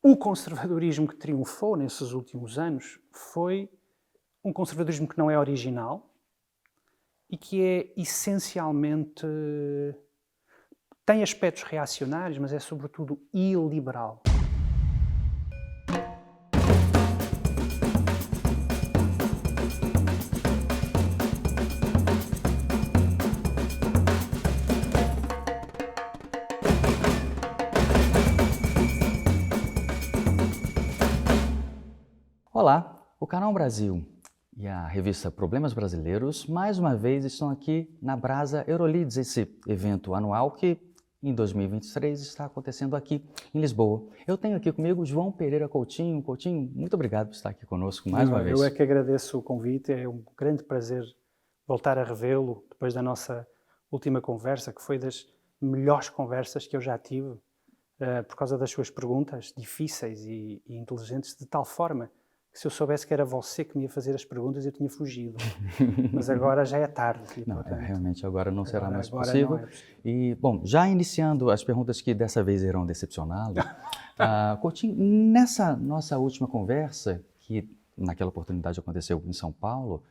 O conservadorismo que triunfou nesses últimos anos foi um conservadorismo que não é original e que é essencialmente... tem aspectos reacionários, mas é sobretudo iliberal. Olá, o Canal Brasil e a revista Problemas Brasileiros mais uma vez estão aqui na Brasa Eurolids, esse evento anual que em 2023 está acontecendo aqui em Lisboa. Eu tenho aqui comigo João Pereira Coutinho. Coutinho, muito obrigado por estar aqui conosco mais uma vez. Eu é que agradeço o convite, é um grande prazer voltar a revê-lo depois da nossa última conversa, que foi das melhores conversas que eu já tive, por causa das suas perguntas difíceis e inteligentes, de tal forma que se eu soubesse que era você que me ia fazer as perguntas, eu tinha fugido. Mas agora já é tarde. E, não, portanto, realmente agora não será mais agora possível. não é possível. E, bom, já iniciando as perguntas que dessa vez irão decepcioná-lo, Coutinho, nessa nossa última conversa, que naquela oportunidade aconteceu em São Paulo,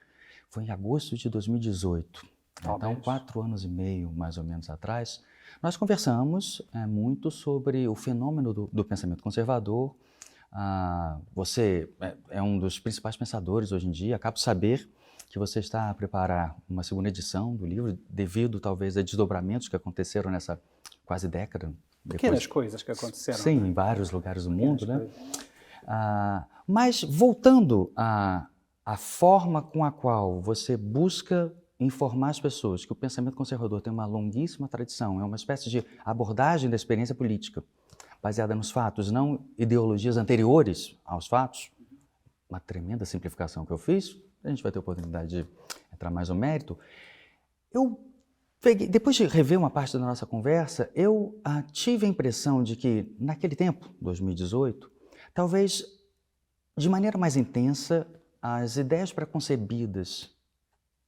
foi em agosto de 2018, então 4 anos e meio mais ou menos atrás, nós conversamos muito sobre o fenômeno do pensamento conservador. Você é um dos principais pensadores hoje em dia. Acabo de saber que você está a preparar uma segunda edição do livro, devido talvez a desdobramentos que aconteceram nessa quase década. Pequenas coisas que aconteceram. Sim, em vários lugares do mundo, né? Mas voltando à forma com a qual você busca informar as pessoas que o pensamento conservador tem uma longuíssima tradição, é uma espécie de abordagem da experiência política, baseada nos fatos, não ideologias anteriores aos fatos. Uma tremenda simplificação que eu fiz, a gente vai ter a oportunidade de entrar mais no mérito. Depois de rever uma parte da nossa conversa, eu tive a impressão de que, naquele tempo, 2018, talvez de maneira mais intensa, as ideias preconcebidas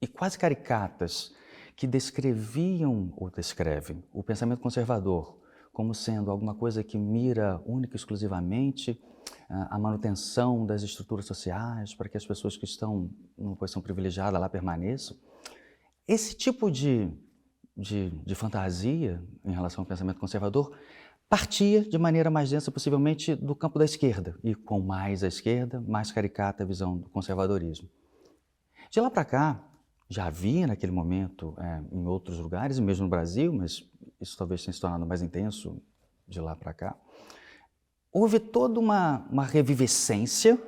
e quase caricatas que descreviam ou descrevem o pensamento conservador como sendo alguma coisa que mira única e exclusivamente a manutenção das estruturas sociais para que as pessoas que estão numa posição privilegiada lá permaneçam. Esse tipo de fantasia em relação ao pensamento conservador partia de maneira mais densa, possivelmente, do campo da esquerda, e com mais à esquerda, mais caricata a visão do conservadorismo. De lá para cá, já havia naquele momento em outros lugares, e mesmo no Brasil, mas isso talvez tenha se tornado mais intenso de lá para cá, houve toda uma revivescência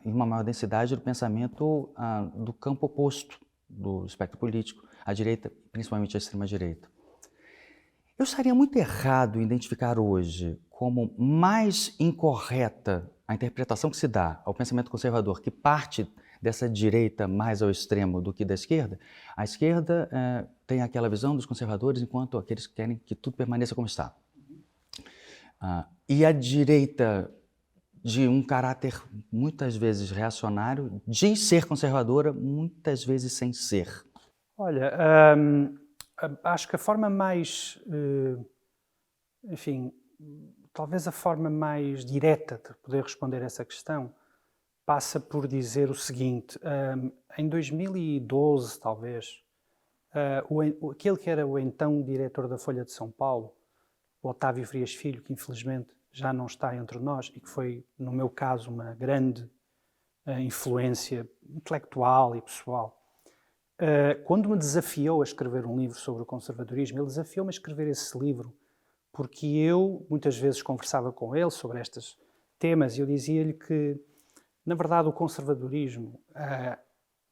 e uma maior densidade do pensamento do campo oposto do espectro político, à direita, principalmente à extrema-direita. Eu estaria muito errado em identificar hoje como mais incorreta a interpretação que se dá ao pensamento conservador, que parte dessa direita mais ao extremo do que da esquerda. A esquerda tem aquela visão dos conservadores enquanto aqueles que querem que tudo permaneça como está. E a direita, de um caráter muitas vezes reacionário, diz ser conservadora, muitas vezes sem ser. Olha, acho que a forma mais, enfim, talvez a forma mais direta de poder responder essa questão passa por dizer o seguinte: em 2012, talvez, aquele que era o então diretor da Folha de São Paulo, o Otávio Frias Filho, que infelizmente já não está entre nós e que foi, no meu caso, uma grande influência intelectual e pessoal, quando me desafiou a escrever um livro sobre o conservadorismo, ele desafiou-me a escrever esse livro porque eu muitas vezes conversava com ele sobre estes temas e eu dizia-lhe que, na verdade, o conservadorismo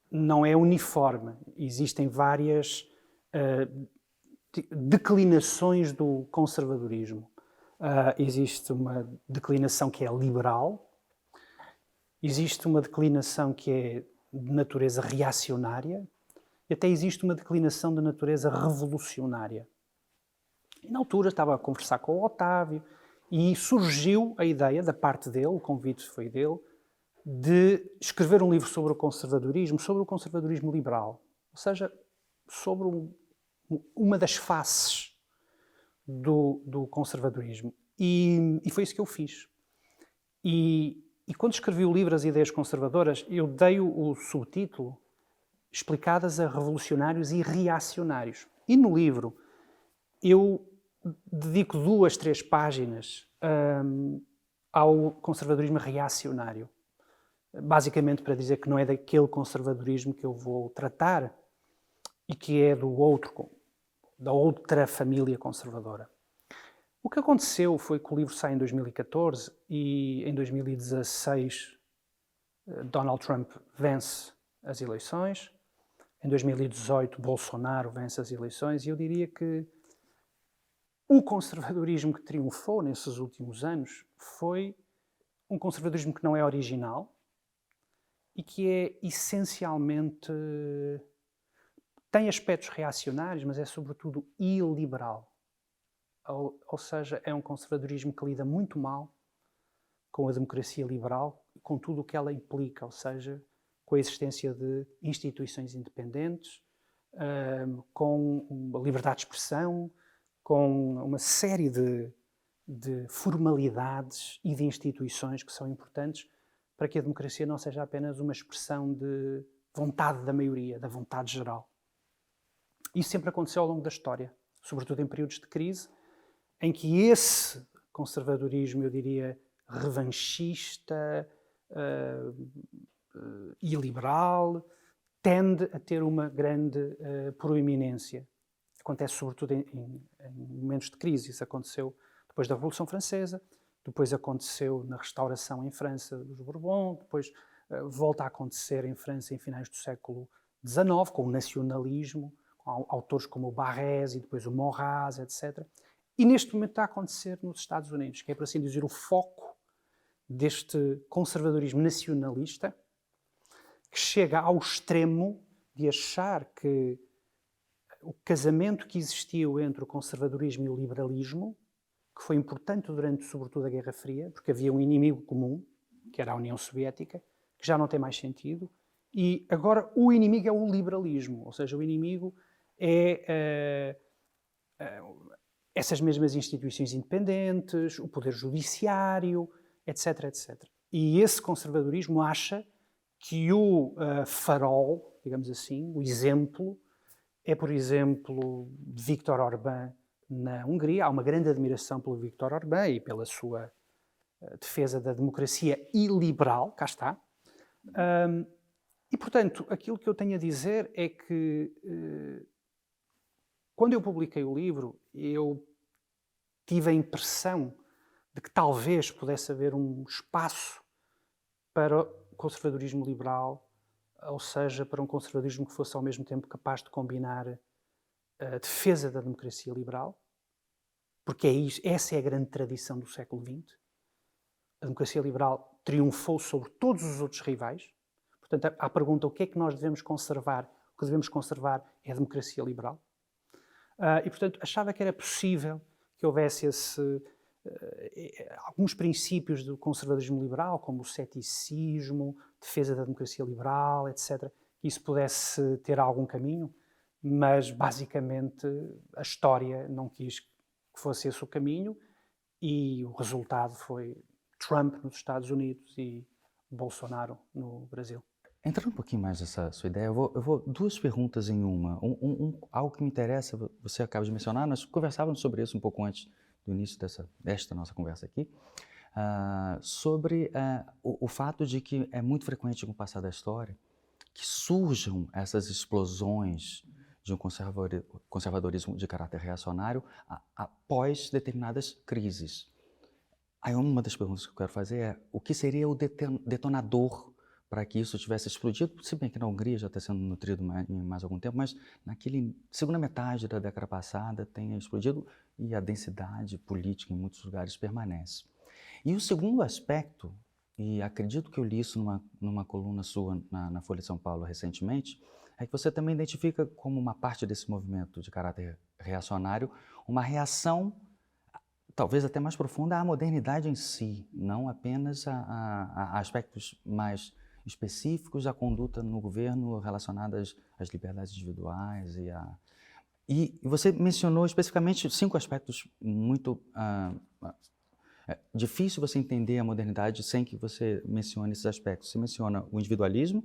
não é uniforme. Existem várias declinações do conservadorismo. Existe uma declinação que é liberal, existe uma declinação que é de natureza reacionária e até existe uma declinação de natureza revolucionária. E na altura estava a conversar com o Otávio e surgiu a ideia da parte dele, o convite foi dele, de escrever um livro sobre o conservadorismo liberal, ou seja, sobre uma das faces do conservadorismo. E foi isso que eu fiz. E quando escrevi o livro As Ideias Conservadoras, eu dei o subtítulo Explicadas a Revolucionários e Reacionários. E no livro eu dedico 2, 3 páginas ao conservadorismo reacionário. Basicamente para dizer que não é daquele conservadorismo que eu vou tratar e que é da outra família conservadora. O que aconteceu foi que o livro sai em 2014 e em 2016 Donald Trump vence as eleições. Em 2018 Bolsonaro vence as eleições e eu diria que o conservadorismo que triunfou nesses últimos anos foi um conservadorismo que não é original e que é essencialmente... tem aspectos reacionários, mas é sobretudo iliberal. Ou seja, é um conservadorismo que lida muito mal com a democracia liberal e com tudo o que ela implica, ou seja, com a existência de instituições independentes, com a liberdade de expressão, com uma série de formalidades e de instituições que são importantes para que a democracia não seja apenas uma expressão de vontade da maioria, da vontade geral. Isso sempre aconteceu ao longo da história, sobretudo em períodos de crise, em que esse conservadorismo, eu diria, revanchista e liberal, tende a ter uma grande proeminência. Acontece sobretudo em momentos de crise. Isso aconteceu depois da Revolução Francesa, depois aconteceu na restauração em França dos Bourbons, depois volta a acontecer em França em finais do século XIX, com o nacionalismo, com autores como o Barrès e depois o Maurras, etc. E neste momento está a acontecer nos Estados Unidos, que é, por assim dizer, o foco deste conservadorismo nacionalista, que chega ao extremo de achar que o casamento que existiu entre o conservadorismo e o liberalismo, que foi importante durante, sobretudo, a Guerra Fria, porque havia um inimigo comum, que era a União Soviética, que já não tem mais sentido, e agora o inimigo é o liberalismo, ou seja, o inimigo é essas mesmas instituições independentes, o poder judiciário, etc, etc. E esse conservadorismo acha que o farol, digamos assim, o exemplo, é, por exemplo, de Viktor Orbán na Hungria. Há uma grande admiração pelo Viktor Orbán e pela sua defesa da democracia iliberal, cá está. E, portanto, aquilo que eu tenho a dizer é que, quando eu publiquei o livro, eu tive a impressão de que talvez pudesse haver um espaço para o conservadorismo liberal, ou seja, para um conservadorismo que fosse ao mesmo tempo capaz de combinar a defesa da democracia liberal, porque essa é a grande tradição do século XX. A democracia liberal triunfou sobre todos os outros rivais. Portanto, à pergunta o que é que nós devemos conservar, o que devemos conservar é a democracia liberal. E, portanto, achava que era possível que houvesse alguns princípios do conservadorismo liberal, como o ceticismo, defesa da democracia liberal, etc., que isso pudesse ter algum caminho, mas, basicamente, a história não quis que fosse esse o caminho e o resultado foi Trump nos Estados Unidos e Bolsonaro no Brasil. Entrando um pouquinho mais nessa sua ideia, eu vou 2 perguntas em uma. Algo que me interessa, você acaba de mencionar, nós conversávamos sobre isso um pouco antes do início desta nossa conversa aqui, sobre o fato de que é muito frequente com o passar da história que surjam essas explosões de um conservadorismo de caráter reacionário após determinadas crises. Aí uma das perguntas que eu quero fazer é o que seria o detonador para que isso tivesse explodido, se bem que na Hungria já está sendo nutrido em mais algum tempo, mas naquele segunda metade da década passada tenha explodido e a densidade política em muitos lugares permanece. E o segundo aspecto, e acredito que eu li isso numa coluna sua na Folha de São Paulo recentemente, é que você também identifica como uma parte desse movimento de caráter reacionário uma reação talvez até mais profunda à modernidade em si, não apenas a aspectos mais específicos da conduta no governo relacionadas às liberdades individuais e você mencionou especificamente 5 aspectos muito É difícil você entender a modernidade sem que você mencione esses aspectos. Você menciona o individualismo,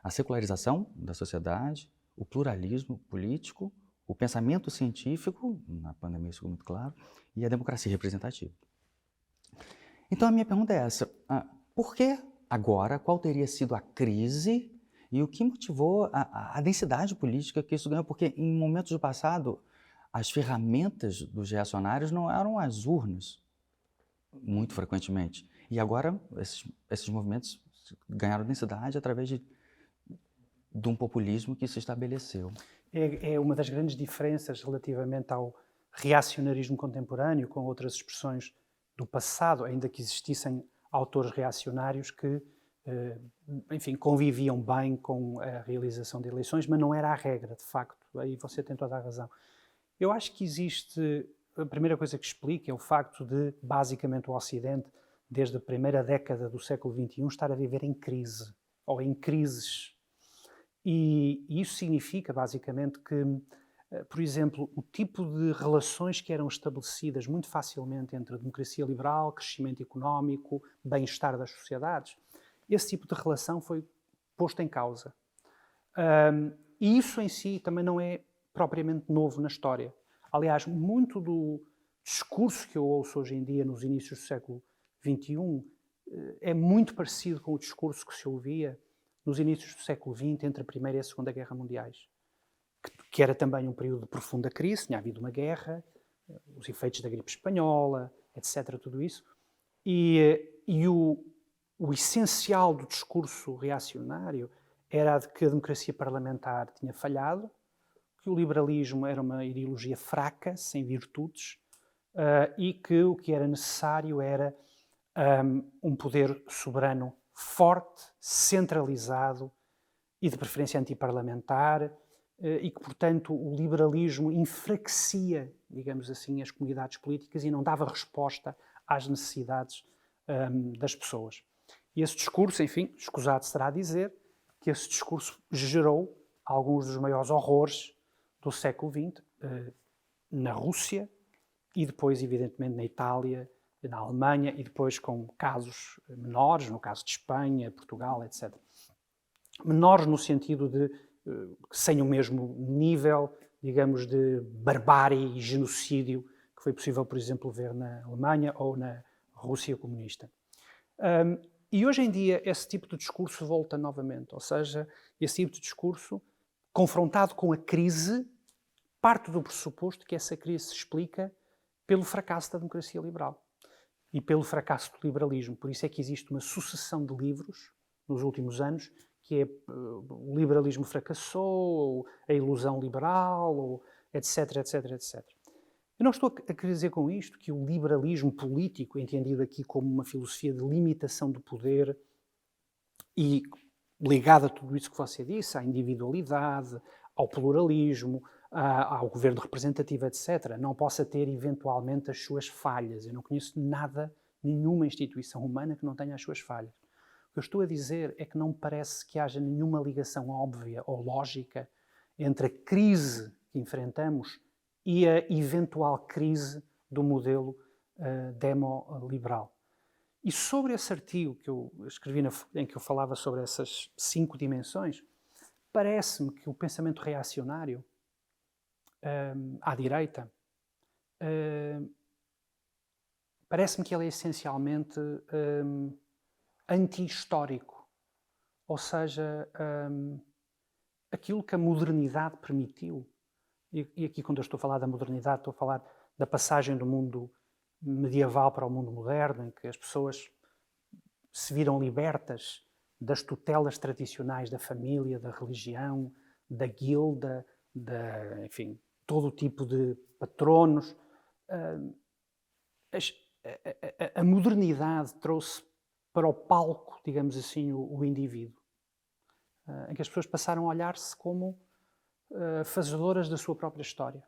a secularização da sociedade, o pluralismo político, o pensamento científico, na pandemia isso ficou muito claro, e a democracia representativa. Então a minha pergunta é essa, por que agora, qual teria sido a crise e o que motivou a densidade política que isso ganhou? Porque em momentos do passado, as ferramentas dos reacionários não eram as urnas, muito frequentemente. E agora esses movimentos ganharam densidade através de um populismo que se estabeleceu. É uma das grandes diferenças relativamente ao reacionarismo contemporâneo, com outras expressões do passado, ainda que existissem autores reacionários que, enfim, conviviam bem com a realização de eleições, mas não era a regra, de facto. Aí você tem toda a razão. Eu acho que existe, a primeira coisa que explica é o facto de, basicamente, o Ocidente, desde a primeira década do século XXI, estar a viver em crise, ou em crises. E isso significa, basicamente, que, por exemplo, o tipo de relações que eram estabelecidas muito facilmente entre a democracia liberal, crescimento económico, bem-estar das sociedades, esse tipo de relação foi posto em causa. E isso em si também não é propriamente novo na história. Aliás, muito do discurso que eu ouço hoje em dia, nos inícios do século XXI, é muito parecido com o discurso que se ouvia nos inícios do século XX, entre a Primeira e a Segunda Guerra Mundiais, que era também um período de profunda crise, tinha havido uma guerra, os efeitos da gripe espanhola, etc., tudo isso. E o essencial do discurso reacionário era de que a democracia parlamentar tinha falhado, que o liberalismo era uma ideologia fraca, sem virtudes, e que o que era necessário era um poder soberano forte, centralizado e de preferência antiparlamentar, e que, portanto, o liberalismo enfraquecia, digamos assim, as comunidades políticas e não dava resposta às necessidades das pessoas. E esse discurso, enfim, escusado será dizer que esse discurso gerou alguns dos maiores horrores do século XX, na Rússia e depois, evidentemente, na Itália, na Alemanha e depois com casos menores, no caso de Espanha, Portugal, etc. Menores no sentido de sem o mesmo nível, digamos, de barbárie e genocídio que foi possível, por exemplo, ver na Alemanha ou na Rússia comunista. E hoje em dia esse tipo de discurso volta novamente, ou seja, esse tipo de discurso, confrontado com a crise, parte do pressuposto que essa crise se explica pelo fracasso da democracia liberal e pelo fracasso do liberalismo. Por isso é que existe uma sucessão de livros nos últimos anos, que é o liberalismo fracassou, ou a ilusão liberal, ou etc, etc, etc. Eu não estou a querer dizer com isto que o liberalismo político, entendido aqui como uma filosofia de limitação do poder e ligado a tudo isso que você disse, à individualidade, ao pluralismo, ao governo representativo, etc., não possa ter eventualmente as suas falhas. Eu não conheço nada, nenhuma instituição humana que não tenha as suas falhas. O que eu estou a dizer é que não me parece que haja nenhuma ligação óbvia ou lógica entre a crise que enfrentamos e a eventual crise do modelo demo-liberal. E sobre esse artigo que eu escrevi, em que eu falava sobre essas 5 dimensões, parece-me que o pensamento reacionário à direita, parece-me que ele é essencialmente anti-histórico. Ou seja, aquilo que a modernidade permitiu, e aqui quando eu estou a falar da modernidade, estou a falar da passagem do mundo medieval para o mundo moderno, em que as pessoas se viram libertas das tutelas tradicionais da família, da religião, da guilda, enfim, todo o tipo de patronos. A modernidade trouxe para o palco, digamos assim, o indivíduo, em que as pessoas passaram a olhar-se como fazedoras da sua própria história.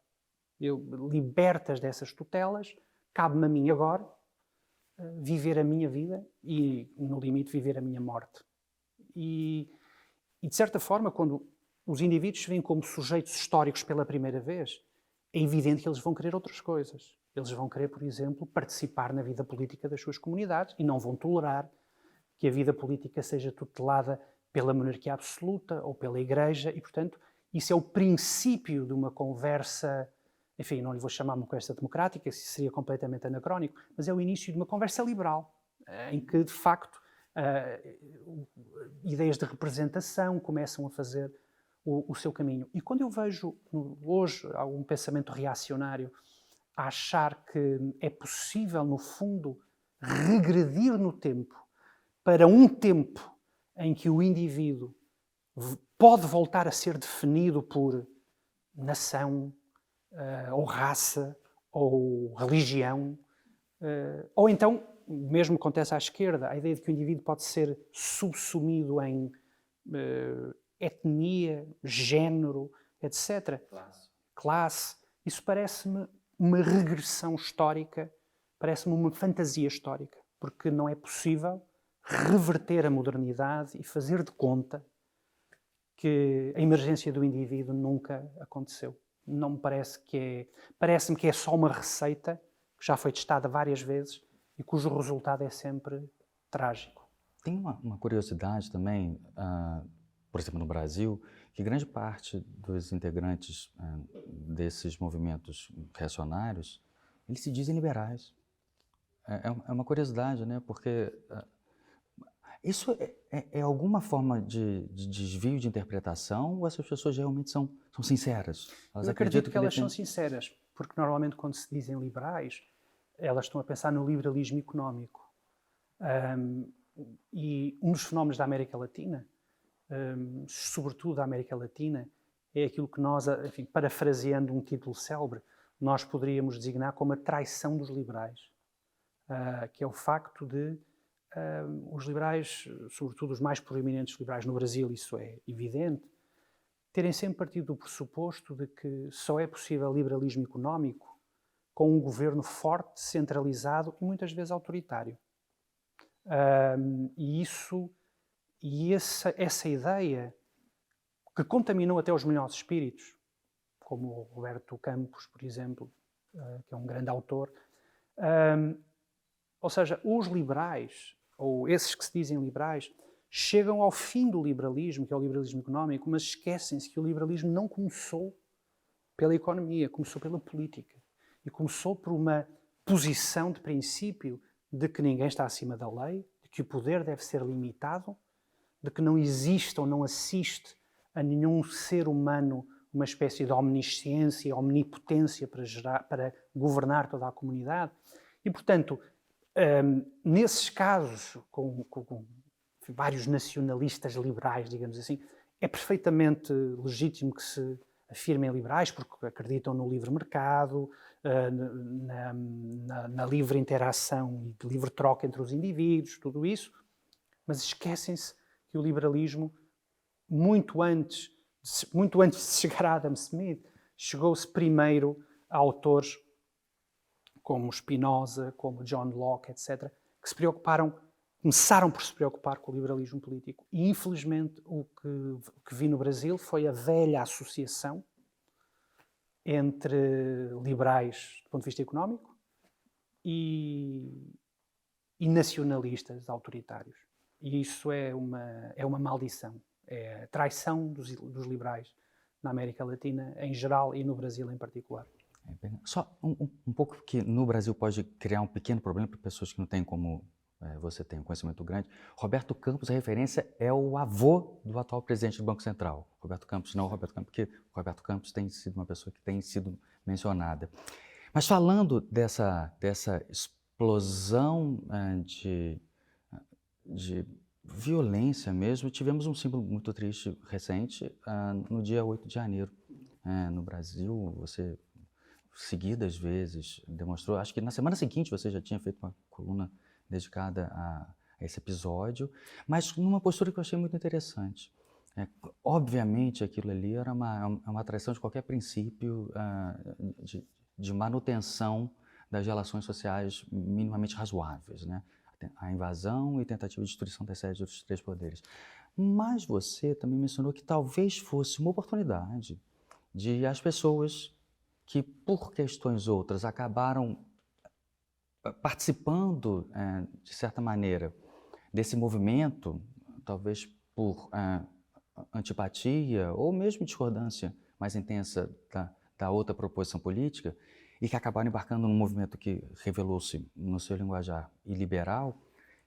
Libertas dessas tutelas, cabe-me a mim agora viver a minha vida e, no limite, viver a minha morte. E de certa forma, quando os indivíduos se veem como sujeitos históricos pela primeira vez, é evidente que eles vão querer outras coisas. Eles vão querer, por exemplo, participar na vida política das suas comunidades e não vão tolerar que a vida política seja tutelada pela monarquia absoluta ou pela Igreja e, portanto, isso é o princípio de uma conversa, enfim, não lhe vou chamar uma conversa democrática, isso seria completamente anacrónico, mas é o início de uma conversa liberal, em que, de facto, ideias de representação começam a fazer o seu caminho. E quando eu vejo hoje algum pensamento reacionário a achar que é possível, no fundo, regredir no tempo para um tempo em que o indivíduo pode voltar a ser definido por nação, ou raça, ou religião, ou então, mesmo acontece à esquerda, a ideia de que o indivíduo pode ser subsumido em etnia, género, etc. Classe. Isso parece-me uma regressão histórica, parece-me uma fantasia histórica, porque não é possível reverter a modernidade e fazer de conta que a emergência do indivíduo nunca aconteceu. Não me parece que é... Parece-me que é só uma receita que já foi testada várias vezes e cujo resultado é sempre trágico. Tem uma curiosidade também, por exemplo, no Brasil, que grande parte dos integrantes desses movimentos reacionários, eles se dizem liberais. É uma curiosidade, né? Porque isso é alguma forma de desvio de interpretação ou essas pessoas realmente são sinceras? Eu acredito que elas são sinceras, porque normalmente quando se dizem liberais, elas estão a pensar no liberalismo económico. E um dos fenómenos da América Latina, sobretudo da América Latina, é aquilo que nós, enfim, parafraseando um título célebre, nós poderíamos designar como a traição dos liberais, que é o facto de os liberais, sobretudo os mais proeminentes liberais no Brasil, isso é evidente, terem sempre partido do pressuposto de que só é possível liberalismo económico com um governo forte, centralizado e muitas vezes autoritário. E essa ideia que contaminou até os melhores espíritos, como o Roberto Campos, por exemplo, que é um grande autor. Ou seja, os liberais, ou esses que se dizem liberais, chegam ao fim do liberalismo, que é o liberalismo económico, mas esquecem-se que o liberalismo não começou pela economia, começou pela política. E começou por uma posição de princípio de que ninguém está acima da lei, de que o poder deve ser limitado, de que não existe ou não assiste a nenhum ser humano uma espécie de omnisciência, omnipotência para governar toda a comunidade. E, portanto, nesses casos, com vários nacionalistas liberais, digamos assim, é perfeitamente legítimo que se afirmem liberais, porque acreditam no livre mercado, na livre interação e de livre troca entre os indivíduos, tudo isso, mas esquecem-se que o liberalismo, muito antes de chegar a Adam Smith, chegou-se primeiro a autores como Spinoza, como John Locke, etc., que começaram por se preocupar com o liberalismo político. E, infelizmente, o que vi no Brasil foi a velha associação entre liberais do ponto de vista económico e nacionalistas autoritários. E isso é uma maldição. É a traição dos liberais na América Latina em geral e no Brasil em particular. Só um pouco que no Brasil pode criar um pequeno problema para pessoas que não têm como você tem um conhecimento grande. Roberto Campos, a referência, é o avô do atual presidente do Banco Central. Roberto Campos, não o Roberto Campos, porque o Roberto Campos tem sido uma pessoa que tem sido mencionada. Mas falando dessa explosão de violência mesmo, tivemos um símbolo muito triste recente no dia 8 de janeiro. No Brasil, você seguidas vezes demonstrou, acho que na semana seguinte você já tinha feito uma coluna dedicada a esse episódio, mas numa postura que eu achei muito interessante. Obviamente aquilo ali era uma traição de qualquer princípio de manutenção das relações sociais minimamente razoáveis, né? A invasão e tentativa de destruição das sedes dos três poderes. Mas você também mencionou que talvez fosse uma oportunidade de as pessoas que, por questões outras, acabaram participando, de certa maneira, desse movimento, talvez por antipatia ou mesmo discordância mais intensa da outra proposição política, e que acabaram embarcando num movimento que revelou-se no seu linguajar iliberal,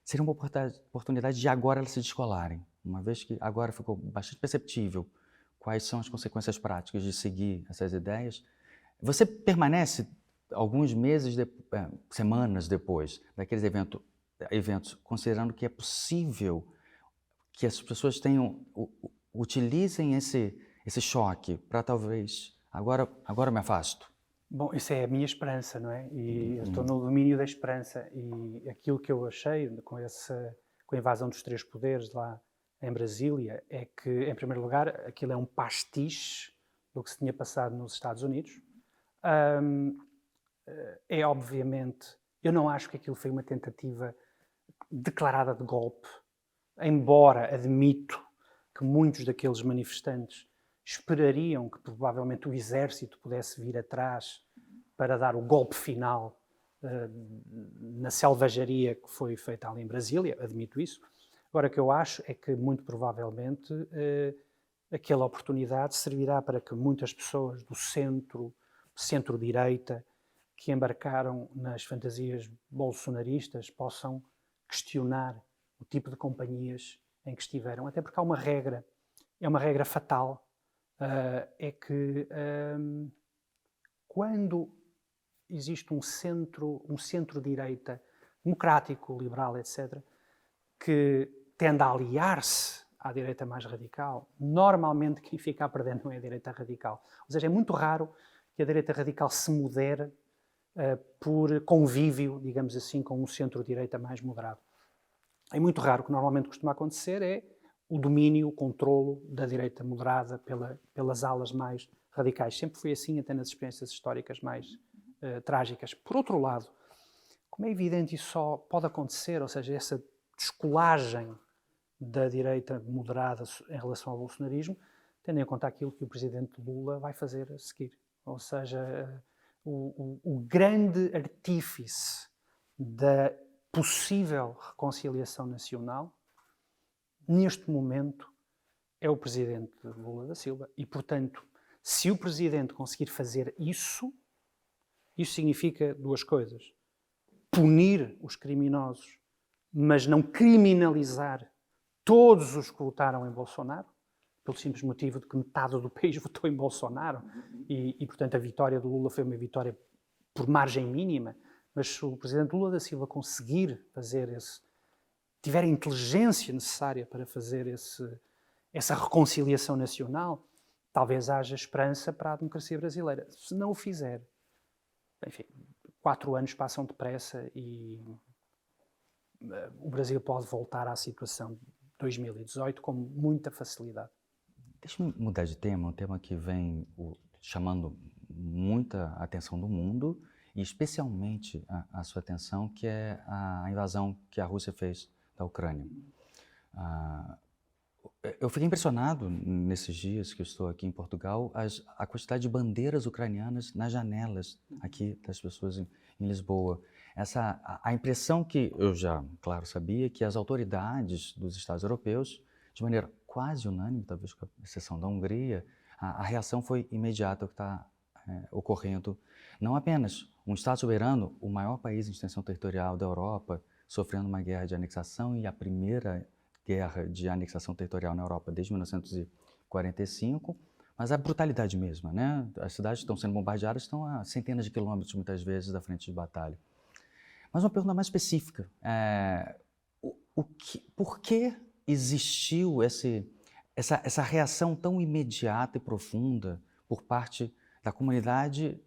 seria uma oportunidade de agora elas se descolarem, uma vez que agora ficou bastante perceptível quais são as consequências práticas de seguir essas ideias. Você permanece alguns meses, semanas depois daqueles eventos, considerando que é possível que as pessoas utilizem esse choque para talvez, agora me afasto? Bom, isso é a minha esperança, não é? E eu estou no domínio da esperança. E aquilo que eu achei com a invasão dos três poderes lá em Brasília é que, em primeiro lugar, aquilo é um pastiche do que se tinha passado nos Estados Unidos. É obviamente, eu não acho que aquilo foi uma tentativa declarada de golpe, embora admito que muitos daqueles manifestantes esperariam que provavelmente o exército pudesse vir atrás para dar o golpe final na selvageria que foi feita ali em Brasília, admito isso. Agora, o que eu acho é que, muito provavelmente, aquela oportunidade servirá para que muitas pessoas do centro-direita, que embarcaram nas fantasias bolsonaristas, possam questionar o tipo de companhias em que estiveram. Até porque há uma regra, é uma regra fatal, é que quando existe um centro-direita democrático, liberal, etc., que tende a aliar-se à direita mais radical, normalmente quem fica a perder não é a direita radical. Ou seja, é muito raro que a direita radical se modere por convívio, digamos assim, com um centro-direita mais moderado. É muito raro. O que normalmente costuma acontecer é o domínio, o controlo da direita moderada pelas alas mais radicais. Sempre foi assim, até nas experiências históricas mais trágicas. Por outro lado, como é evidente, isso só pode acontecer, ou seja, essa descolagem da direita moderada em relação ao bolsonarismo, tendo em conta aquilo que o presidente Lula vai fazer a seguir. Ou seja, o grande artífice da possível reconciliação nacional, neste momento, é o presidente Lula da Silva. E, portanto, se o presidente conseguir fazer isso significa duas coisas. Punir os criminosos, mas não criminalizar todos os que votaram em Bolsonaro, pelo simples motivo de que metade do país votou em Bolsonaro. E, portanto, a vitória do Lula foi uma vitória por margem mínima. Mas se o presidente Lula da Silva conseguir fazer tiver a inteligência necessária para fazer essa reconciliação nacional, talvez haja esperança para a democracia brasileira. Se não o fizer, enfim, 4 anos passam depressa e o Brasil pode voltar à situação de 2018 com muita facilidade. Deixa-me mudar de tema, um tema que vem chamando muita atenção do mundo, e especialmente a sua atenção, que é a invasão que a Rússia fez da Ucrânia. Eu fiquei impressionado nesses dias que eu estou aqui em Portugal, a quantidade de bandeiras ucranianas nas janelas aqui das pessoas em Lisboa. A impressão que eu já, claro, sabia, que as autoridades dos Estados europeus, de maneira quase unânime, talvez com exceção da Hungria, a reação foi imediata ao que está ocorrendo. Não apenas um Estado soberano, o maior país em extensão territorial da Europa, sofrendo uma guerra de anexação, e a primeira guerra de anexação territorial na Europa desde 1945, mas a brutalidade mesma, né? As cidades que estão sendo bombardeadas estão a centenas de quilômetros, muitas vezes, da frente de batalha. Mas uma pergunta mais específica, por que existiu essa reação tão imediata e profunda por parte da comunidade,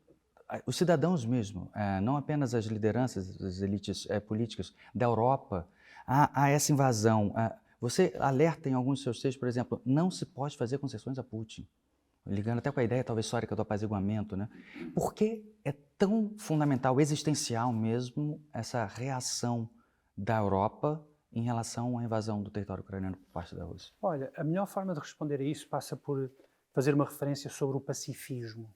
os cidadãos mesmo, não apenas as lideranças, as elites políticas da Europa, a essa invasão? Você alerta em alguns dos seus textos, por exemplo, não se pode fazer concessões a Putin, ligando até com a ideia talvez histórica do apaziguamento, né? Por que é tão fundamental, existencial mesmo, essa reação da Europa em relação à invasão do território ucraniano por parte da Rússia? Olha, a melhor forma de responder a isso passa por fazer uma referência sobre o pacifismo.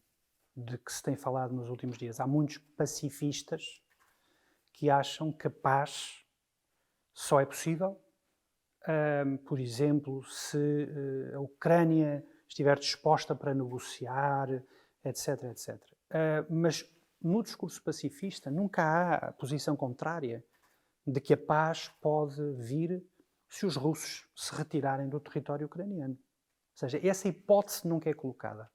de que se tem falado nos últimos dias. Há muitos pacifistas que acham que a paz só é possível, por exemplo, se a Ucrânia estiver disposta para negociar, etc, etc. Mas no discurso pacifista nunca há a posição contrária de que a paz pode vir se os russos se retirarem do território ucraniano. Ou seja, essa hipótese nunca é colocada.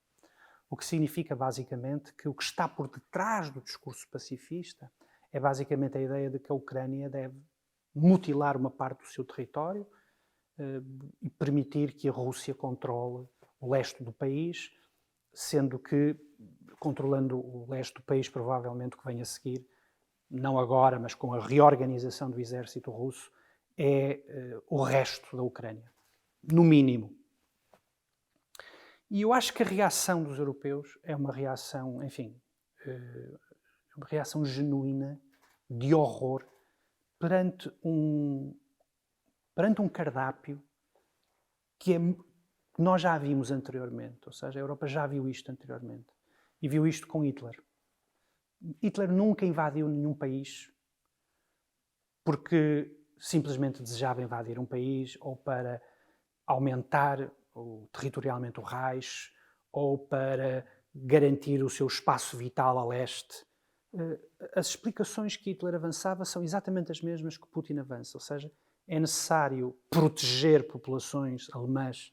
O que significa, basicamente, que o que está por detrás do discurso pacifista é basicamente a ideia de que a Ucrânia deve mutilar uma parte do seu território e permitir que a Rússia controle o leste do país, sendo que, controlando o leste do país, provavelmente o que vem a seguir, não agora, mas com a reorganização do exército russo, é o resto da Ucrânia, no mínimo. E eu acho que a reação dos europeus é uma reação, enfim, uma reação genuína de horror perante um cardápio que nós já vimos anteriormente. Ou seja, a Europa já viu isto anteriormente. E viu isto com Hitler. Hitler nunca invadiu nenhum país porque simplesmente desejava invadir um país ou para aumentar territorialmente o Reich ou para garantir o seu espaço vital a leste. As explicações que Hitler avançava são exatamente as mesmas que Putin avança, ou seja, é necessário proteger populações alemãs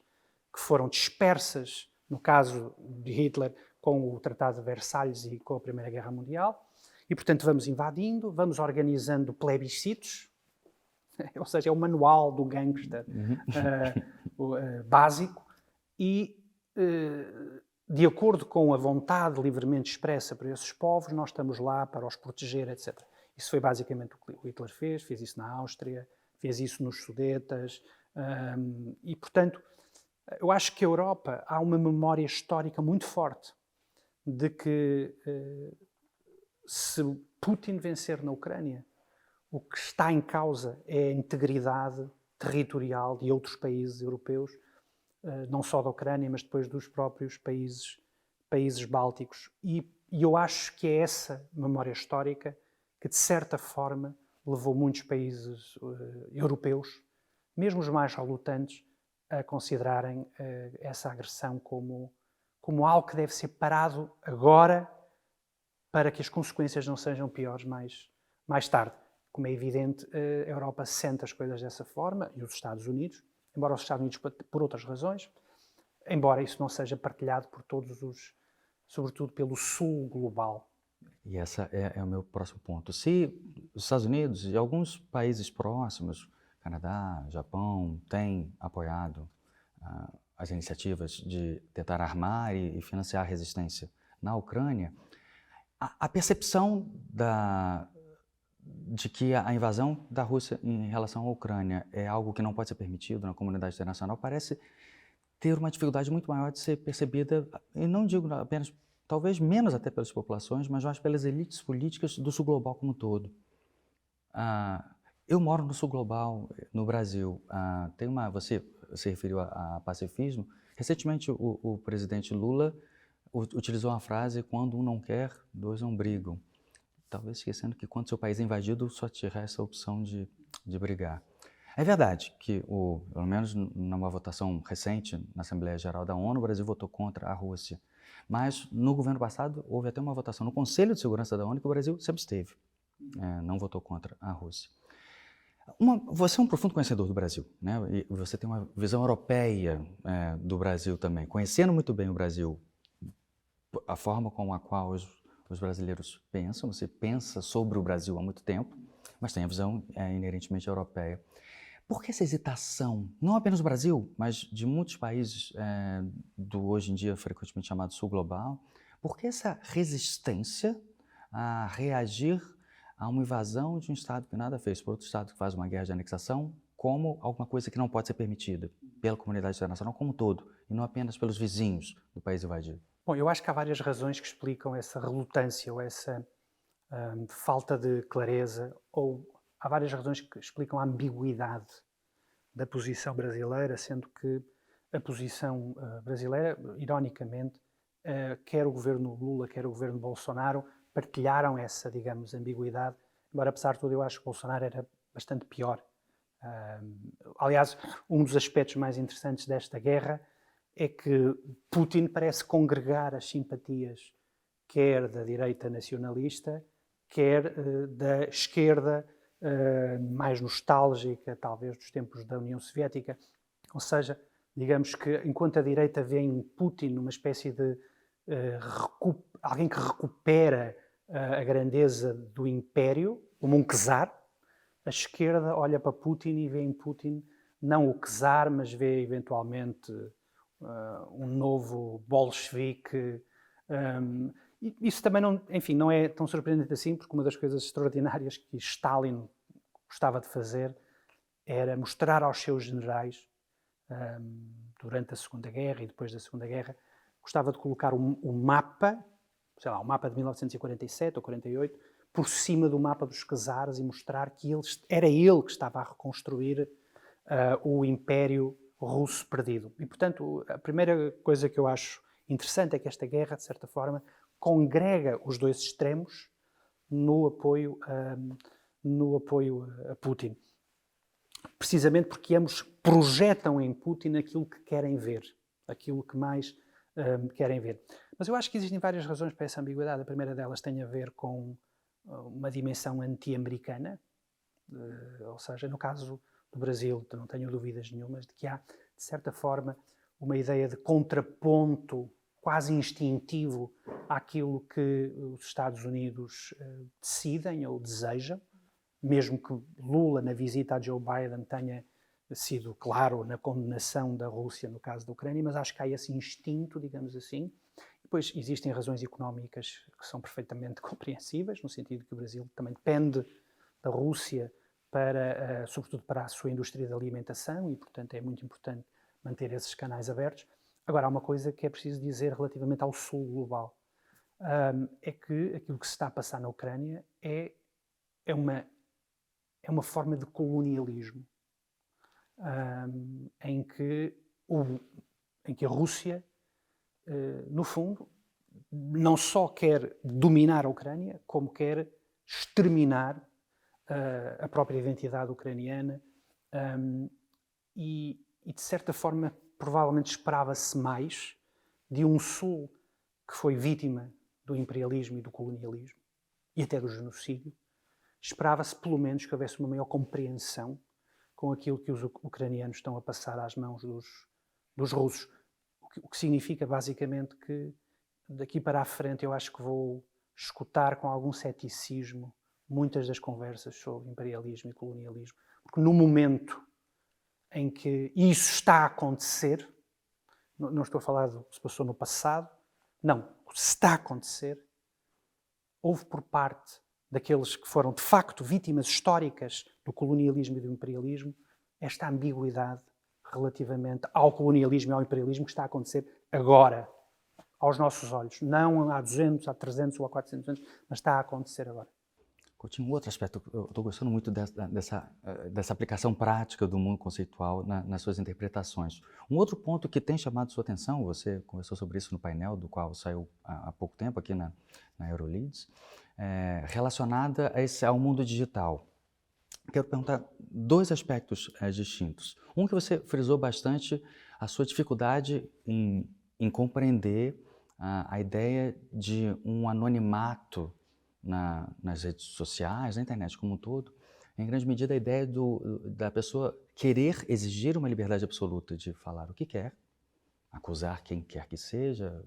que foram dispersas, no caso de Hitler, com o Tratado de Versalhes e com a Primeira Guerra Mundial, e portanto vamos invadindo, vamos organizando plebiscitos, ou seja, é o manual do gangster básico, e de acordo com a vontade livremente expressa por esses povos, nós estamos lá para os proteger, etc. Isso foi basicamente o que o Hitler fez isso na Áustria, fez isso nos Sudetas, e portanto, eu acho que a Europa há uma memória histórica muito forte de que se Putin vencer na Ucrânia, o que está em causa é a integridade territorial de outros países europeus, não só da Ucrânia, mas depois dos próprios países bálticos. E eu acho que é essa memória histórica que, de certa forma, levou muitos países europeus, mesmo os mais relutantes, a considerarem essa agressão como algo que deve ser parado agora para que as consequências não sejam piores mais tarde. Como é evidente, a Europa sente as coisas dessa forma, e os Estados Unidos, embora os Estados Unidos por outras razões, embora isso não seja partilhado por todos sobretudo pelo Sul global. E esse é o meu próximo ponto. Se os Estados Unidos e alguns países próximos, Canadá, Japão, têm apoiado as iniciativas de tentar armar e financiar a resistência na Ucrânia, a percepção de que a invasão da Rússia em relação à Ucrânia é algo que não pode ser permitido na comunidade internacional parece ter uma dificuldade muito maior de ser percebida, e não digo apenas, talvez menos até pelas populações, mas mais pelas elites políticas do Sul Global como um todo. Eu moro no Sul Global, no Brasil. Você se referiu a pacifismo. Recentemente, o presidente Lula utilizou uma frase: quando um não quer, dois não brigam. Talvez esquecendo que quando seu país é invadido, só te resta a opção de brigar. É verdade que, pelo menos numa votação recente na Assembleia Geral da ONU, o Brasil votou contra a Rússia. Mas no governo passado houve até uma votação no Conselho de Segurança da ONU que o Brasil se absteve, não votou contra a Rússia. Você é um profundo conhecedor do Brasil, né? E você tem uma visão europeia do Brasil também. Conhecendo muito bem o Brasil, a forma com a qual os brasileiros pensam, você pensa sobre o Brasil há muito tempo, mas tem a visão inerentemente europeia. Por que essa hesitação, não apenas do Brasil, mas de muitos países do hoje em dia frequentemente chamado Sul Global, por que essa resistência a reagir a uma invasão de um Estado que nada fez por outro Estado que faz uma guerra de anexação como alguma coisa que não pode ser permitida pela comunidade internacional como um todo, e não apenas pelos vizinhos do país invadido? Bom, eu acho que há várias razões que explicam essa relutância ou essa falta de clareza, ou há várias razões que explicam a ambiguidade da posição brasileira, sendo que a posição brasileira, ironicamente, quer o governo Lula, quer o governo Bolsonaro, partilharam essa, digamos, ambiguidade, embora, apesar de tudo, eu acho que Bolsonaro era bastante pior. Aliás, um dos aspectos mais interessantes desta guerra é que Putin parece congregar as simpatias quer da direita nacionalista, quer da esquerda mais nostálgica, talvez, dos tempos da União Soviética. Ou seja, digamos que enquanto a direita vê em Putin uma espécie de alguém que recupera a grandeza do império, como um czar, a esquerda olha para Putin e vê em Putin não o czar, mas vê eventualmente um novo bolchevique. Isso também não, enfim, não é tão surpreendente assim, porque uma das coisas extraordinárias que Stalin gostava de fazer era mostrar aos seus generais, durante a Segunda Guerra e depois da Segunda Guerra, gostava de colocar um mapa, sei lá, um mapa de 1947 ou 48, por cima do mapa dos czares e mostrar que era ele que estava a reconstruir o Império Russo perdido. E, portanto, a primeira coisa que eu acho interessante é que esta guerra, de certa forma, congrega os dois extremos no apoio a Putin. Precisamente porque ambos projetam em Putin aquilo que querem ver, aquilo que mais querem ver. Mas eu acho que existem várias razões para essa ambiguidade. A primeira delas tem a ver com uma dimensão anti-americana, ou seja, no caso do Brasil, não tenho dúvidas nenhumas de que há, de certa forma, uma ideia de contraponto quase instintivo àquilo que os Estados Unidos decidem ou desejam, mesmo que Lula, na visita a Joe Biden, tenha sido claro na condenação da Rússia no caso da Ucrânia, mas acho que há esse instinto, digamos assim. Depois existem razões económicas que são perfeitamente compreensíveis, no sentido que o Brasil também depende da Rússia, sobretudo para a sua indústria de alimentação, e, portanto, é muito importante manter esses canais abertos. Agora, há uma coisa que é preciso dizer relativamente ao sul global. É que aquilo que se está a passar na Ucrânia é uma forma de colonialismo, em que a Rússia, no fundo, não só quer dominar a Ucrânia, como quer exterminar a própria identidade ucraniana e, de certa forma, provavelmente esperava-se mais de um Sul que foi vítima do imperialismo e do colonialismo e até do genocídio. Esperava-se, pelo menos, que houvesse uma maior compreensão com aquilo que os ucranianos estão a passar às mãos dos russos. O que significa, basicamente, que daqui para a frente eu acho que vou escutar com algum ceticismo muitas das conversas sobre imperialismo e colonialismo, porque no momento em que isso está a acontecer, não estou a falar do que se passou no passado, não, o que está a acontecer, houve por parte daqueles que foram de facto vítimas históricas do colonialismo e do imperialismo, esta ambiguidade relativamente ao colonialismo e ao imperialismo que está a acontecer agora, aos nossos olhos. Não há 200, há 300 ou há 400 anos, mas está a acontecer agora. Coutinho, um outro aspecto, eu estou gostando muito dessa aplicação prática do mundo conceitual nas suas interpretações. Um outro ponto que tem chamado sua atenção, você conversou sobre isso no painel, do qual saiu há pouco tempo aqui na Euroleads, relacionada ao mundo digital. Quero perguntar dois aspectos distintos. Um que você frisou bastante, a sua dificuldade em compreender a ideia de um anonimato nas redes sociais, na internet como um todo, em grande medida a ideia da pessoa querer exigir uma liberdade absoluta de falar o que quer, acusar quem quer que seja,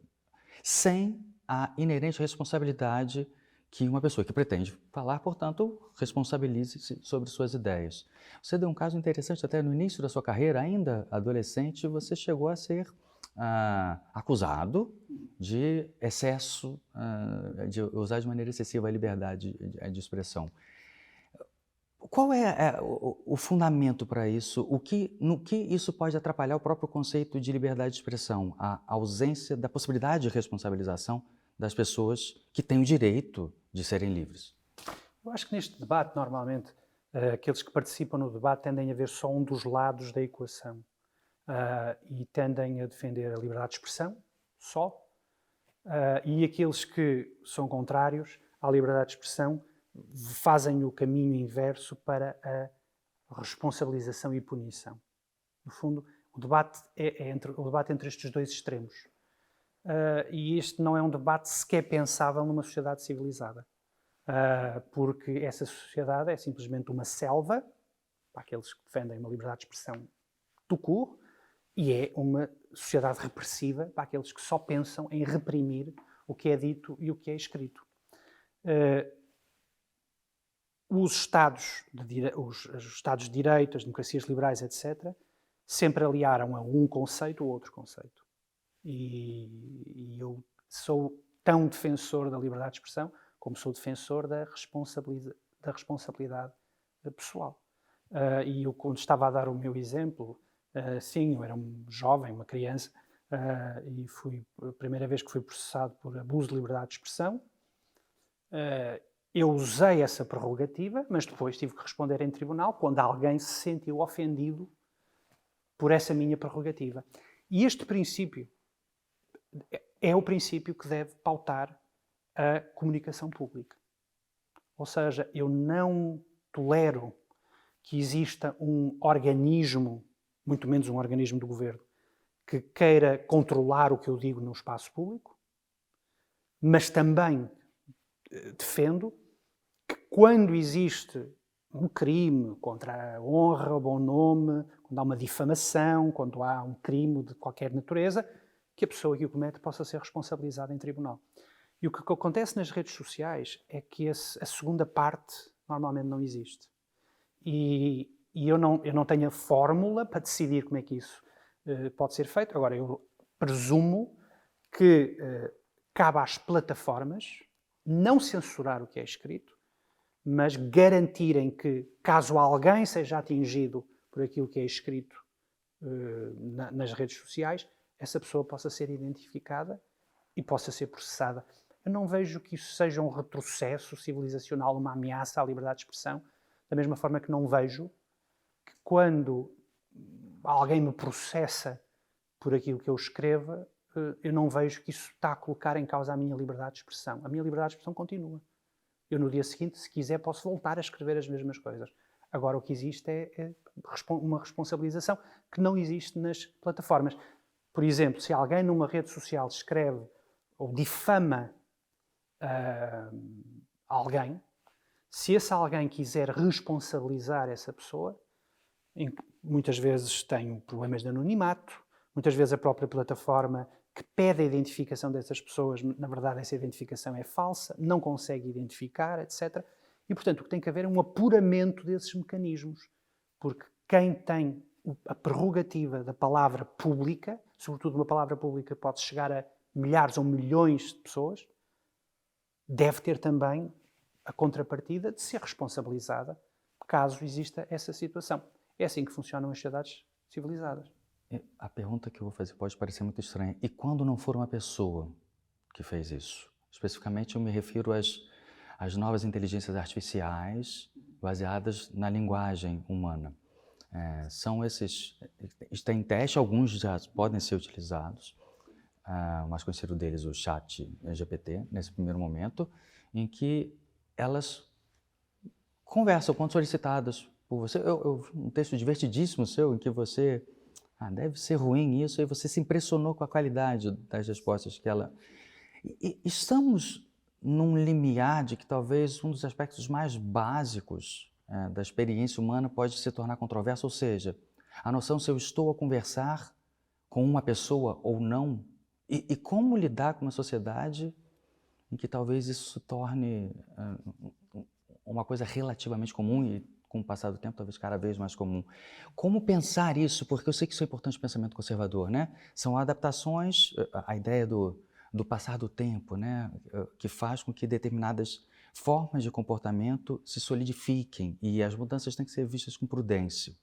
sem a inerente responsabilidade que uma pessoa que pretende falar, portanto, responsabilize-se sobre suas ideias. Você deu um caso interessante, até no início da sua carreira, ainda adolescente, você chegou a ser acusado de excesso, de usar de maneira excessiva a liberdade de expressão. Qual é o fundamento para isso? No que isso pode atrapalhar o próprio conceito de liberdade de expressão? A ausência da possibilidade de responsabilização das pessoas que têm o direito de serem livres. Eu acho que neste debate, normalmente, aqueles que participam no debate tendem a ver só um dos lados da equação e tendem a defender a liberdade de expressão, só, E aqueles que são contrários à liberdade de expressão fazem o caminho inverso para a responsabilização e punição. No fundo, o debate é o debate entre estes dois extremos. E este não é um debate sequer pensável numa sociedade civilizada. Porque essa sociedade é simplesmente uma selva, para aqueles que defendem uma liberdade de expressão tout court, e é uma sociedade repressiva para aqueles que só pensam em reprimir o que é dito e o que é escrito. Os Estados de Direito, as democracias liberais, etc., sempre aliaram a um conceito ou outro conceito. E eu sou tão defensor da liberdade de expressão como sou defensor da responsabilidade pessoal. E eu, quando estava a dar o meu exemplo, sim, eu era um jovem, uma criança, e foi a primeira vez que fui processado por abuso de liberdade de expressão. Eu usei essa prerrogativa, mas depois tive que responder em tribunal quando alguém se sentiu ofendido por essa minha prerrogativa. E este princípio é o princípio que deve pautar a comunicação pública. Ou seja, eu não tolero que exista um organismo, muito menos um organismo do governo, que queira controlar o que eu digo no espaço público, mas também defendo que quando existe um crime contra a honra, o bom nome, quando há uma difamação, quando há um crime de qualquer natureza, que a pessoa que o comete possa ser responsabilizada em tribunal. E o que acontece nas redes sociais é que a segunda parte normalmente não existe. E eu não tenho a fórmula para decidir como é que isso pode ser feito. Agora, eu presumo que cabe às plataformas não censurar o que é escrito, mas garantirem que, caso alguém seja atingido por aquilo que é escrito nas redes sociais, essa pessoa possa ser identificada e possa ser processada. Eu não vejo que isso seja um retrocesso civilizacional, uma ameaça à liberdade de expressão, da mesma forma que não vejo que quando alguém me processa por aquilo que eu escreva, eu não vejo que isso está a colocar em causa a minha liberdade de expressão. A minha liberdade de expressão continua. Eu, no dia seguinte, se quiser, posso voltar a escrever as mesmas coisas. Agora, o que existe é uma responsabilização que não existe nas plataformas. Por exemplo, se alguém numa rede social escreve ou difama alguém, se esse alguém quiser responsabilizar essa pessoa, muitas vezes tem problemas de anonimato, muitas vezes a própria plataforma que pede a identificação dessas pessoas, na verdade essa identificação é falsa, não consegue identificar, etc. E, portanto, o que tem que haver é um apuramento desses mecanismos, porque quem tem a prerrogativa da palavra pública, sobretudo uma palavra pública que pode chegar a milhares ou milhões de pessoas, deve ter também a contrapartida de ser responsabilizada caso exista essa situação. É assim que funcionam as sociedades civilizadas. A pergunta que eu vou fazer pode parecer muito estranha. E quando não for uma pessoa que fez isso? Especificamente eu me refiro às novas inteligências artificiais baseadas na linguagem humana. São esses... Está em teste, alguns já podem ser utilizados. O mais conhecido deles, o ChatGPT, nesse primeiro momento, em que elas conversam quando solicitadas por você. Um texto divertidíssimo seu, em que você... deve ser ruim isso, e você se impressionou com a qualidade das respostas que ela... Estamos num limiar de que talvez um dos aspectos mais básicos da experiência humana pode se tornar controverso, ou seja, a noção se eu estou a conversar com uma pessoa ou não, e como lidar com uma sociedade em que talvez isso se torne uma coisa relativamente comum e, com o passar do tempo, talvez cada vez mais comum. Como pensar isso? Porque eu sei que isso é importante no pensamento conservador, né? São adaptações, a ideia do passar do tempo, né? Que faz com que determinadas formas de comportamento se solidifiquem e as mudanças têm que ser vistas com prudência.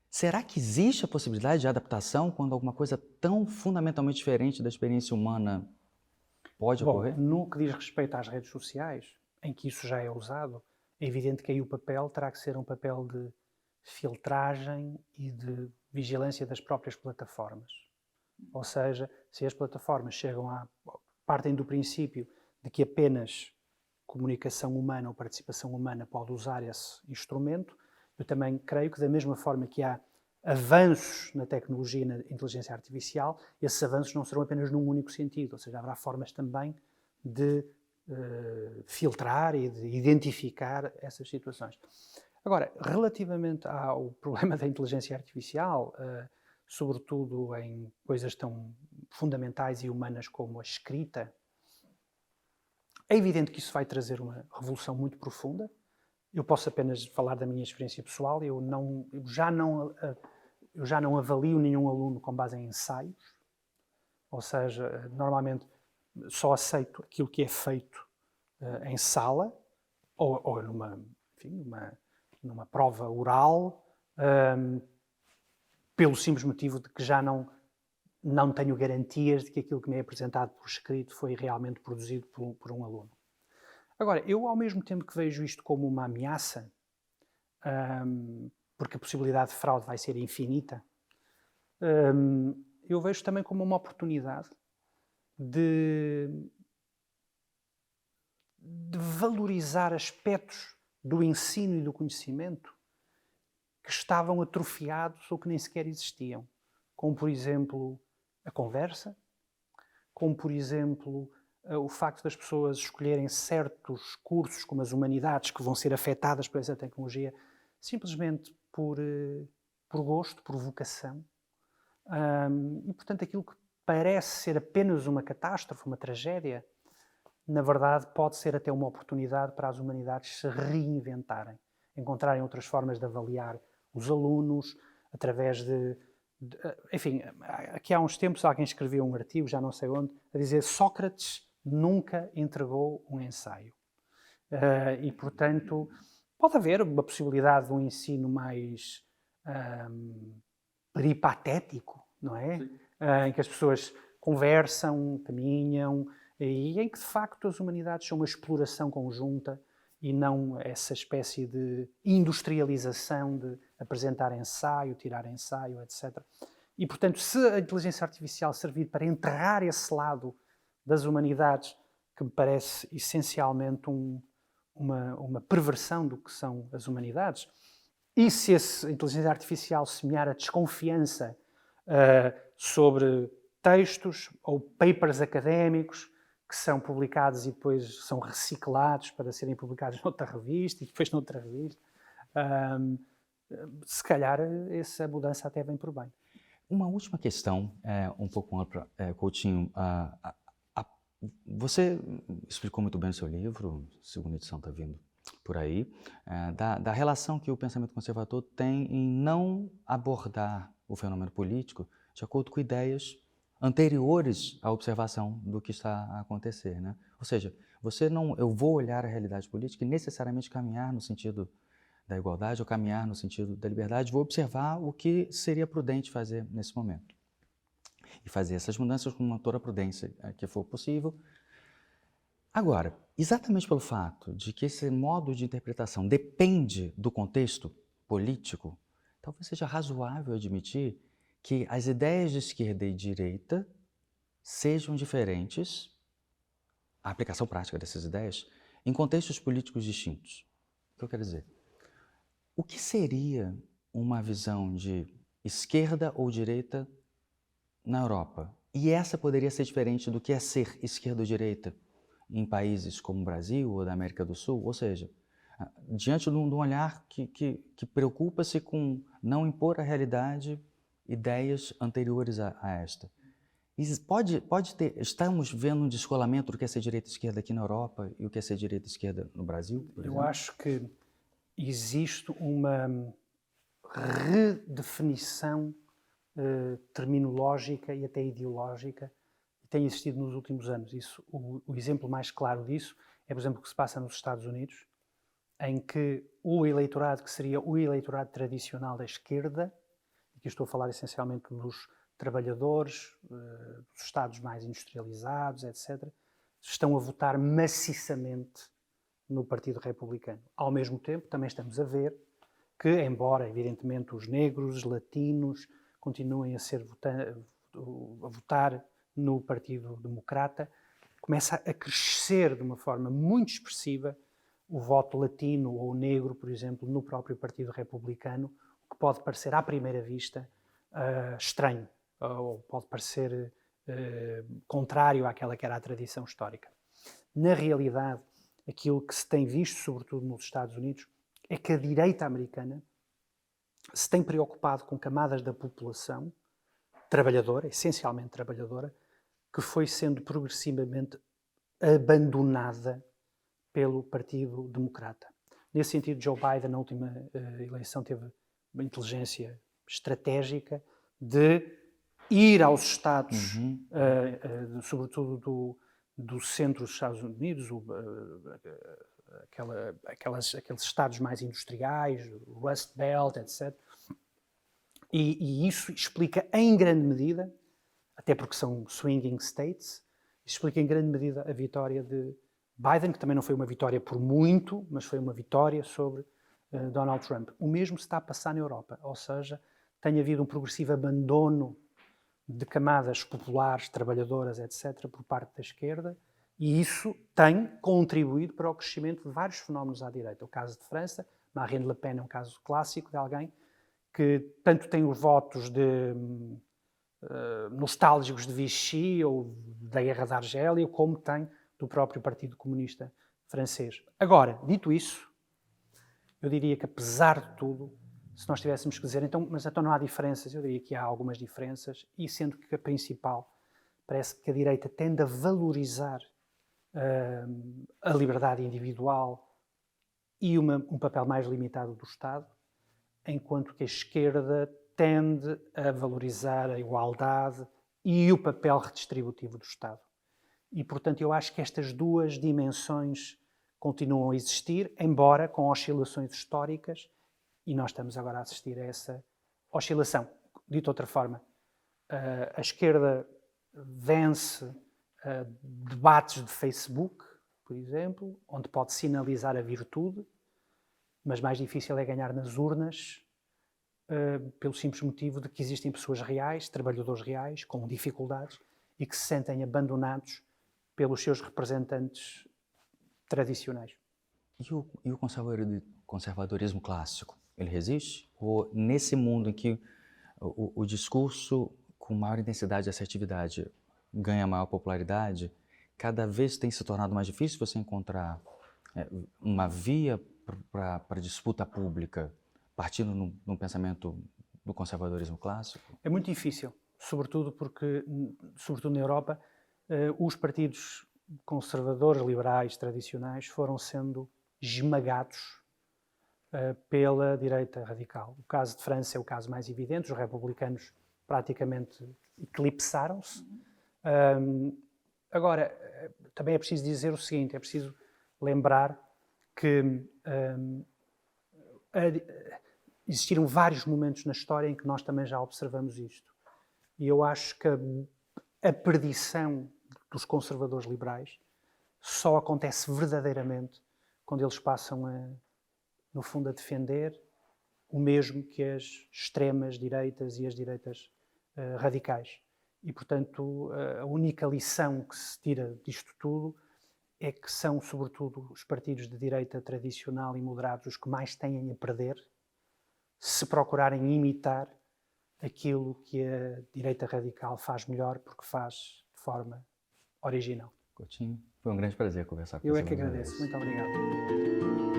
Será que existe a possibilidade de adaptação quando alguma coisa tão fundamentalmente diferente da experiência humana pode ocorrer? No que diz respeito às redes sociais, em que isso já é usado, é evidente que aí o papel terá que ser um papel de filtragem e de vigilância das próprias plataformas. Ou seja, se as plataformas partem do princípio de que apenas comunicação humana ou participação humana pode usar esse instrumento, eu também creio que da mesma forma que há avanços na tecnologia e na inteligência artificial, esses avanços não serão apenas num único sentido, ou seja, haverá formas também de filtrar e de identificar essas situações. Agora, relativamente ao problema da inteligência artificial, sobretudo em coisas tão fundamentais e humanas como a escrita, é evidente que isso vai trazer uma revolução muito profunda. Eu posso apenas falar da minha experiência pessoal. Eu já não avalio nenhum aluno com base em ensaios, ou seja, normalmente só aceito aquilo que é feito em sala ou numa prova oral, pelo simples motivo de que já não tenho garantias de que aquilo que me é apresentado por escrito foi realmente produzido por um aluno. Agora, eu ao mesmo tempo que vejo isto como uma ameaça, porque a possibilidade de fraude vai ser infinita, eu vejo também como uma oportunidade de valorizar aspectos do ensino e do conhecimento que estavam atrofiados ou que nem sequer existiam. Como, por exemplo, a conversa, como, por exemplo, o facto das pessoas escolherem certos cursos, como as humanidades, que vão ser afetadas por essa tecnologia, simplesmente por gosto, por vocação. E, portanto, aquilo que parece ser apenas uma catástrofe, uma tragédia, na verdade pode ser até uma oportunidade para as humanidades se reinventarem, encontrarem outras formas de avaliar os alunos, através enfim, aqui há uns tempos alguém escreveu um artigo, já não sei onde, a dizer Sócrates nunca entregou um ensaio. E, portanto, pode haver uma possibilidade de um ensino mais peripatético, não é? Em que as pessoas conversam, caminham, e em que, de facto, as humanidades são uma exploração conjunta e não essa espécie de industrialização de apresentar ensaio, tirar ensaio, etc. E, portanto, se a inteligência artificial servir para enterrar esse lado das humanidades, que me parece essencialmente uma perversão do que são as humanidades, e se a inteligência artificial semear a desconfiança sobre textos ou papers académicos que são publicados e depois são reciclados para serem publicados noutra revista e depois noutra revista, se calhar essa mudança até vem por bem. Uma última questão, um pouco ampla, Coutinho. Você explicou muito bem no seu livro, a segunda edição está vindo por aí, da relação que o pensamento conservador tem em não abordar o fenômeno político de acordo com ideias anteriores à observação do que está a acontecer, né? Ou seja, eu vou olhar a realidade política e necessariamente caminhar no sentido da igualdade ou caminhar no sentido da liberdade, vou observar o que seria prudente fazer nesse momento. E fazer essas mudanças com toda a prudência que for possível. Agora, exatamente pelo fato de que esse modo de interpretação depende do contexto político, talvez seja razoável admitir que as ideias de esquerda e direita sejam diferentes, a aplicação prática dessas ideias, em contextos políticos distintos. O que eu quero dizer? O que seria uma visão de esquerda ou direita na Europa? E essa poderia ser diferente do que é ser esquerda ou direita em países como o Brasil ou da América do Sul? Ou seja, diante de um olhar que preocupa-se com não impor à realidade ideias anteriores a esta. Estamos vendo um descolamento do que é ser direita e esquerda aqui na Europa e o que é ser direita e esquerda no Brasil, por exemplo? Eu acho que existe uma redefinição terminológica e até ideológica que tem existido nos últimos anos. O exemplo mais claro disso é, por exemplo, o que se passa nos Estados Unidos, em que o eleitorado que seria o eleitorado tradicional da esquerda, aqui estou a falar essencialmente dos trabalhadores, dos estados mais industrializados, etc., estão a votar maciçamente no Partido Republicano. Ao mesmo tempo, também estamos a ver que, embora, evidentemente, os negros, os latinos, continuem a ser a votar no Partido Democrata, começa a crescer de uma forma muito expressiva o voto latino ou negro, por exemplo, no próprio Partido Republicano, o que pode parecer à primeira vista estranho, ou pode parecer contrário àquela que era a tradição histórica. Na realidade, aquilo que se tem visto, sobretudo nos Estados Unidos, é que a direita americana se tem preocupado com camadas da população trabalhadora, essencialmente trabalhadora, que foi sendo progressivamente abandonada pelo Partido Democrata. Nesse sentido, Joe Biden, na última eleição, teve uma inteligência estratégica de ir aos Estados, sobretudo do centro dos Estados Unidos, aqueles Estados mais industriais, o Rust Belt, etc. E isso explica em grande medida, até porque são swinging states, explica em grande medida a vitória de Biden, que também não foi uma vitória por muito, mas foi uma vitória sobre Donald Trump. O mesmo se está a passar na Europa, ou seja, tem havido um progressivo abandono de camadas populares, trabalhadoras, etc., por parte da esquerda, e isso tem contribuído para o crescimento de vários fenómenos à direita. O caso de França, Marine Le Pen é um caso clássico de alguém que tanto tem os votos nostálgicos de Vichy ou da Guerra da Argélia, como tem do próprio Partido Comunista Francês. Agora, dito isso, eu diria que apesar de tudo, se nós tivéssemos que dizer, mas então não há diferenças, eu diria que há algumas diferenças, e sendo que a principal, parece que a direita tende a valorizar a liberdade individual e um papel mais limitado do Estado, enquanto que a esquerda tende a valorizar a igualdade e o papel redistributivo do Estado. E, portanto, eu acho que estas duas dimensões continuam a existir, embora com oscilações históricas, e nós estamos agora a assistir a essa oscilação. Dito de outra forma, a esquerda vence debates de Facebook, por exemplo, onde pode sinalizar a virtude, mas mais difícil é ganhar nas urnas, pelo simples motivo de que existem pessoas reais, trabalhadores reais, com dificuldades, e que se sentem abandonados pelos seus representantes tradicionais. E o conservadorismo clássico, ele resiste? Ou nesse mundo em que o discurso com maior intensidade e assertividade ganha maior popularidade, cada vez tem se tornado mais difícil você encontrar uma via para a disputa pública partindo num pensamento do conservadorismo clássico? É muito difícil, sobretudo porque, sobretudo na Europa, os partidos conservadores, liberais, tradicionais, foram sendo esmagados pela direita radical. O caso de França é o caso mais evidente, os republicanos praticamente eclipsaram-se. Agora, também é preciso dizer o seguinte, é preciso lembrar que existiram vários momentos na história em que nós também já observamos isto. E eu acho que a perdição dos conservadores liberais só acontece verdadeiramente quando eles passam, no fundo, a defender o mesmo que as extremas direitas e as direitas radicais. E, portanto, a única lição que se tira disto tudo é que são, sobretudo, os partidos de direita tradicional e moderados os que mais têm a perder se procurarem imitar aquilo que a direita radical faz melhor, porque faz de forma original. Coutinho, foi um grande prazer conversar com Eu você. é que agradeço. Muito obrigado.